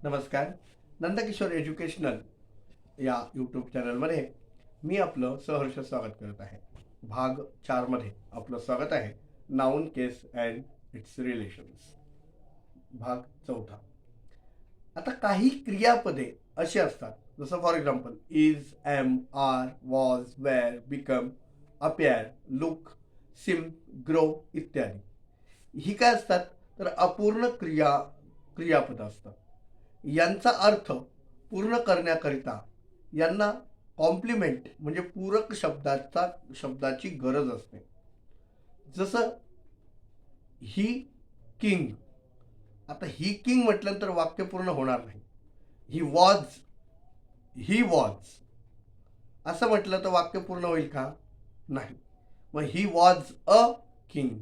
नमस्कार. नंदकिशोर एज्युकेशनल या यूट्यूब चॅनलमध्ये मी आपलं सहर्ष स्वागत करत आहे. भाग 4 मध्ये आपलं स्वागत आहे. Noun case and its relations. भाग 4. आता काही क्रियापदे अशी असतात, जसं for example is, am, are, was, were, become, appear, look, seem, grow इत्यादी. ही काय असतात तर अपूर्ण क्रियापद असतात. यांचा अर्थ पूर्ण करण्याकरिता यांना कॉम्प्लिमेंट म्हणजे पूरक शब्दाची गरज असते. जसं ही किंग. आता ही किंग म्हटल्यानंतर वाक्य पूर्ण होणार नाही. ही वॉज असं म्हटलं तर वाक्य पूर्ण होईल का? नाही. मग ही वॉज अ किंग,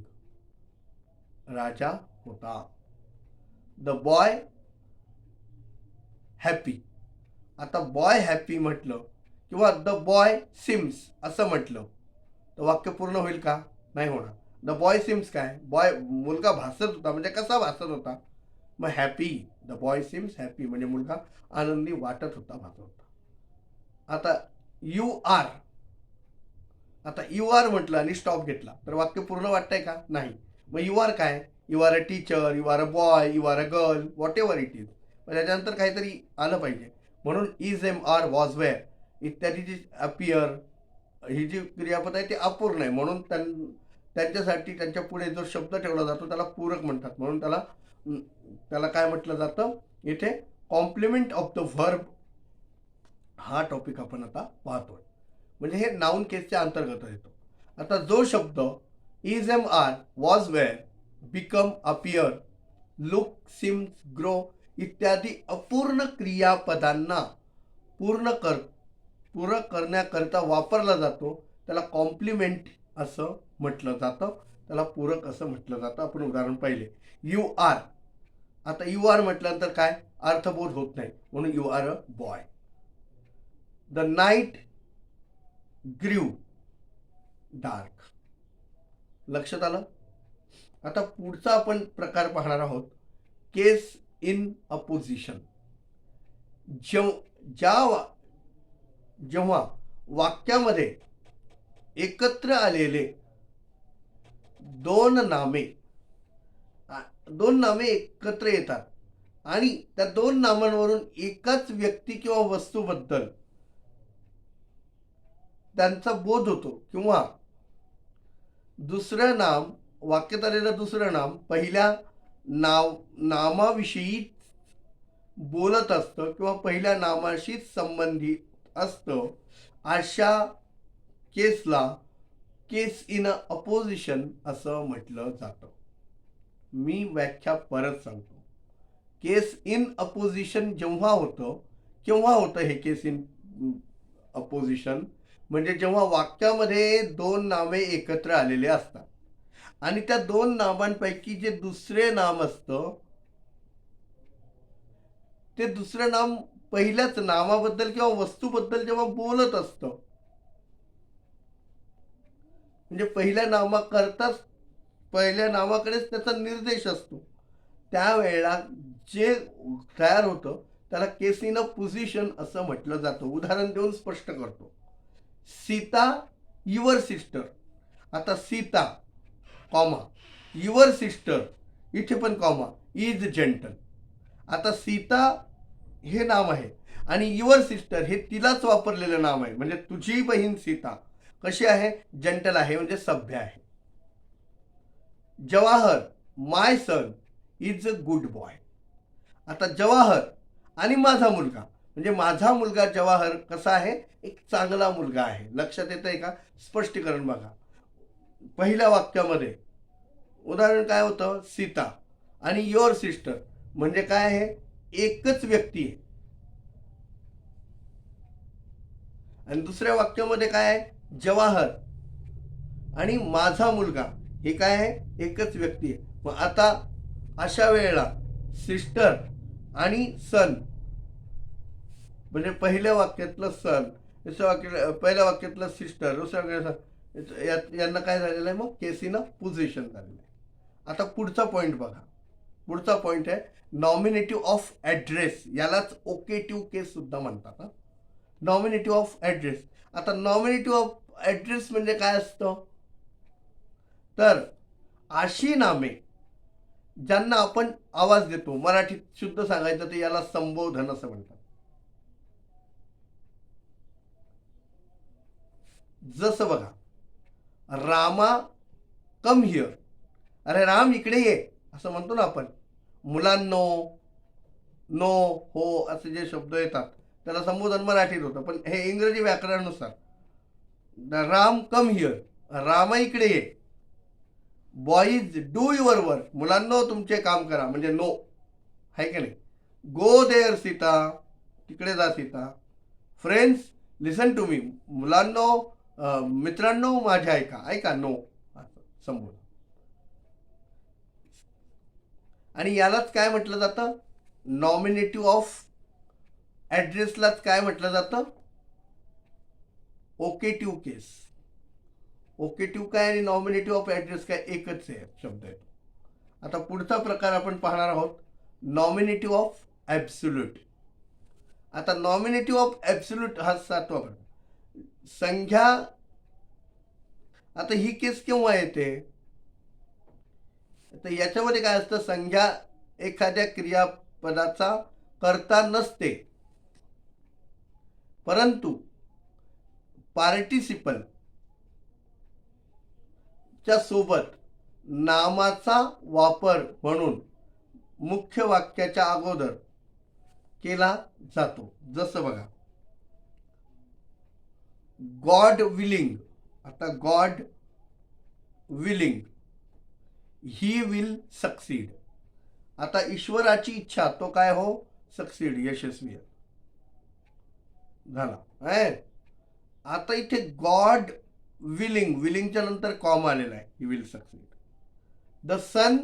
राजा होता. The boy happy. आता बॉय हॅपी म्हटलं किंवा द बॉय सिम्स असं म्हटलं तर वाक्य पूर्ण होईल का? नाही होणार. द बॉय सिम्स काय? बॉय मुलगा भासत होता, म्हणजे कसा भासत होता? मग happy. The boy seems happy म्हणजे मुलगा आनंदी वाटत होता, भासत होता. आता यू आर. आता यू आर म्हटलं आणि स्टॉप घेतला तर वाक्य पूर्ण वाटतंय का? नाही. मग यू आर काय? You are a teacher, you are a boy, you are a girl, whatever it is. पण त्याच्यानंतर काहीतरी आलं पाहिजे. म्हणून is, am, are, was, were इत्यादी जी अपियर ही जी क्रियापद आहे ते अपूर्ण आहे. म्हणून त्यांच्यासाठी त्यांच्या पुढे जो शब्द ठेवला जातो त्याला पूरक म्हणतात. म्हणून त्याला काय म्हटलं जातं? इथे कॉम्प्लिमेंट ऑफ द व्हर्ब हा टॉपिक आपण आता पाहतोय. म्हणजे हे नाउन केसच्या अंतर्गत येतो. आता जो शब्द is, am, are, was, were, become, appear, look, seems, grow इत्यादी अपूर्ण क्रियापदांना पूरक करण्याकरता वापरला जातो त्याला कॉम्प्लिमेंट असं म्हटलं जातं, त्याला पूरक असं म्हटलं जातं. आपण उदाहरण पाहिले. You are. आता यू आर म्हटल्यानंतर काय अर्थबोध होत नाही, म्हणून you are a boy. The night grew dark. लक्षात आलं? आता पुढचा आपण प्रकार पाहणार आहोत, केस इन अपोजिशन. जेव्हा वाक्यामध्ये एकत्र आलेले दोन नामे एकत्र येतात आणि त्या दोन नामांवरून एकाच व्यक्ती किंवा वस्तूबद्दल त्यांचा बोध होतो, किंवा दुसरं नाम, वाक्यात आलेलं दुसरं नाम पहिल्या नामाविषयी बोलत असतं किंवा पहिल्या नामाशीच संबंधित असतं, अशा केसला केस इन अपोजिशन असं म्हटलं जातं. मी व्याख्या परत सांगतो. केस इन अपोजिशन जेव्हा होतं, केव्हा होतं हे केस इन अपोजिशन? म्हणजे जेव्हा वाक्यामध्ये दोन नामे एकत्र आलेले असतात आणि त्या दोन नामांपैकी जे दुसरे नाम असतं ते दुसरं नाम पहिल्याच नामाबद्दल किंवा वस्तूबद्दल जेव्हा बोलत असतं, म्हणजे पहिल्या नामाकडेच त्याचा निर्देश असतो, त्यावेळेला जे तयार होतं त्याला केस इन अ पोझिशन असं म्हटलं जातं. उदाहरण देऊन स्पष्ट करतो. Sita your sister. आता सीता कॉमा युअर सिस्टर, इथे पण कॉमा, इज जेंटल. आता सीता हे नाम आहे आणि युअर सिस्टर हे तिलाच वापरलेलं नाम आहे, म्हणजे तुझी बहीण सीता कशी आहे? जेंटल आहे, म्हणजे सभ्य आहे. Jawahar my son is a good boy. आता जवाहर आणि माझा मुलगा, म्हणजे माझा मुलगा जवाहर कसा आहे? एक चांगला मुलगा आहे. लक्षात येतंय का? स्पष्टीकरण बघा. पहिल्या वाक्यामध्ये उदाहरण काय होतं? सीता आणि युअर सिस्टर म्हणजे काय आहे? एकच व्यक्ती आहे. आणि दुसऱ्या वाक्यामध्ये काय आहे? जवाहर आणि माझा मुलगा हे काय आहे? एकच व्यक्ती आहे. मग आता अशा वेळेला सिस्टर आणि सन, म्हणजे पहिल्या वाक्यातलं सन, पहिल्या वाक्यातलं सिस्टर, दुसऱ्या वाक्यात यांना काय झालेलं आहे? मग केस इन अ पोझिशन झालेलं आहे. आता पुढचा पॉइंट बघा. पुढचा पॉइंट आहे नॉमिनेटिव्ह ऑफ ॲड्रेस, यालाच ओकेटिव्ह केस सुद्धा म्हणतात. नॉमिनेटिव्ह ऑफ ॲड्रेस. आता नॉमिनेटिव्ह ऑफ ॲड्रेस म्हणजे काय असतं, तर अशी नामे ज्यांना आपण आवाज देतो, मराठीत शुद्ध सांगायचं तर याला संबोधन असं म्हणतात. जसं बघा, रामा कम हिअर, अरे राम इकडे ये असं म्हणतो ना आपण. मुलांनो, नो, हो असे जे शब्द येतात त्याला संबोधन मराठीत होतं, पण हे इंग्रजी व्याकरणानुसार राम कम हिअर, रामा इकडे ये. बॉईज डू युअर वर्क, मुलांनो तुमचे काम करा, म्हणजे नो आहे की नाही. गो देअर सीता, तिकडे जा Sita. Friends listen to me, मुलांनो मित्रांनो माझ्या ऐका, ऐका, नो असं संबोधन. आणि यालाच काय म्हटलं जातं, नॉमिनेटिव्ह ऑफ ॲड्रेसलाच काय म्हटलं जातं, ओकेटिव्ह केस. ओकेटिव्ह काय आणि नॉमिनेटिव्ह ऑफ ॲड्रेस काय एकच आहे शब्द आहे. आता पुढचा प्रकार आपण पाहणार आहोत, नॉमिनेटिव्ह ऑफ ॲब्सोल्यूट. आता नॉमिनेटिव्ह ऑफ ॲब्सोल्यूट हा 7वा प्रकार. संज्ञा, आता ही केस केव्हा येते, तर याच्यामध्ये काय असतं, संज्ञा एखाद्या क्रियापदाचा कर्ता नसते, परंतु पार्टिसिपल च्या सोबत नामाचा वापर म्हणून मुख्य वाक्याच्या अगोदर केला जातो. जसं बघा, गॉड विलिंग. आता God willing, he will succeed. आता ईश्वराची इच्छा, तो काय हो, सक्सीड, यशस्वी झाला आहे. आता इथे गॉड विलिंग, विलिंगच्या नंतर कॉम आलेला आहे, he will succeed. The sun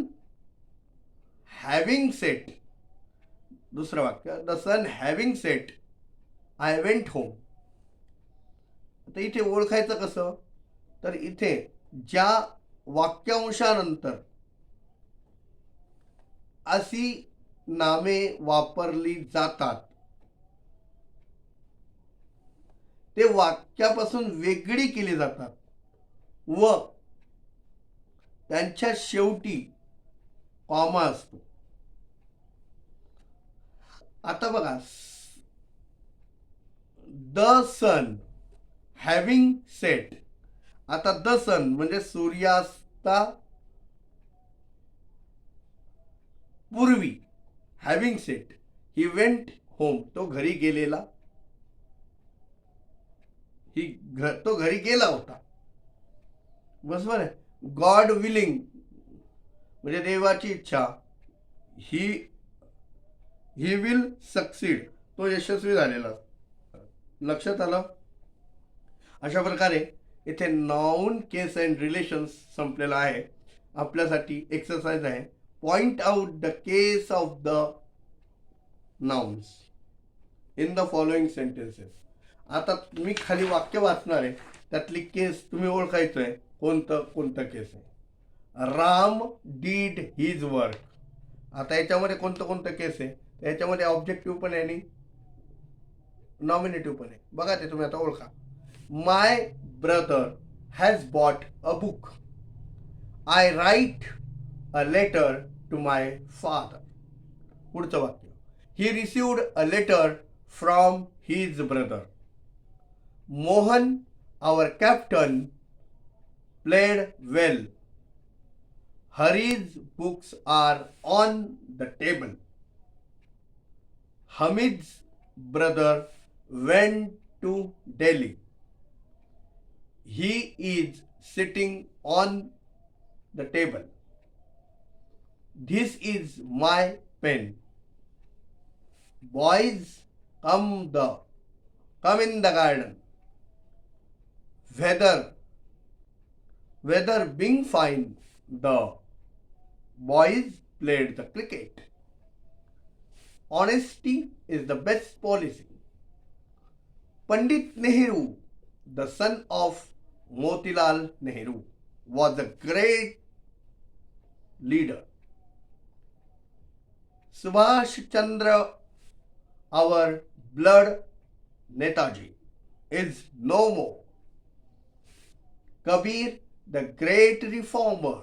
having set, दुसरं वाक्य, the sun having set I went home. आता इथे ओळखायचं कसं, तर इथे ज्या वाक्यांशानंतर अशी नामे वापरली जातात ते वाक्यापासून वेगळी केली जातात व त्यांच्या शेवटी कॉमा असतो. आता बघा, द सन हॅव्हिंग सेट. आता द सन म्हणजे सूर्यास्ता पूर्वी, having set, he went home, तो घरी गेलेला, तो घरी गेला होता, बरोबर आहे. गॉड विलिंग म्हणजे देवाची इच्छा, ही विल सक्सीड, तो यशस्वी झालेला. लक्षात आलं. अशा प्रकारे इथे नाउन, केस अँड रिलेशन्स संपलेला आहे. आपल्यासाठी एक्सरसाइज आहे, point out the case of the nouns in the following sentences. आता मी खाली वाक्य वाचणार आहे, त्यातली केस तुम्ही ओळखायचं आहे, कोणतं केस आहे. Ram did his work. आता याच्यामध्ये कोणतं केस आहे, याच्यामध्ये ऑब्जेक्टिव्ह पण आहे आणि नॉमिनेटिव्ह पण आहे. बघा ते तुम्ही आता ओळखा. My brother has bought a book. I write a letter to my father. पुढचं वाक्य, he received a letter from his brother. Mohan our captain played well. Hari's books are on the table. Hamid's brother went to Delhi. He is sitting on the table. This is my pen. Boys, come in the garden. Weather being fine, the boys played the cricket. Honesty is the best policy. Pandit Nehru, the son of Motilal Nehru, was a great leader. Subhash Chandra our blood Netaji is no more. Kabir, the great reformer,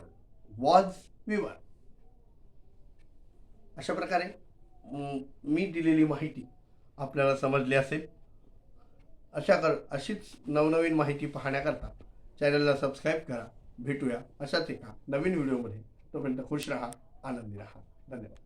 was viva. अशा प्रकारे मी दिलेली माहिती आपल्याला समजली असेल. अशीच नवनवीन माहिती पाहण्याकरता चॅनलला सबस्क्राईब करा. भेटूया अशाच एका नवीन व्हिडिओमध्ये. तोपर्यंत खुश राहा, आनंदी राहा. धन्यवाद.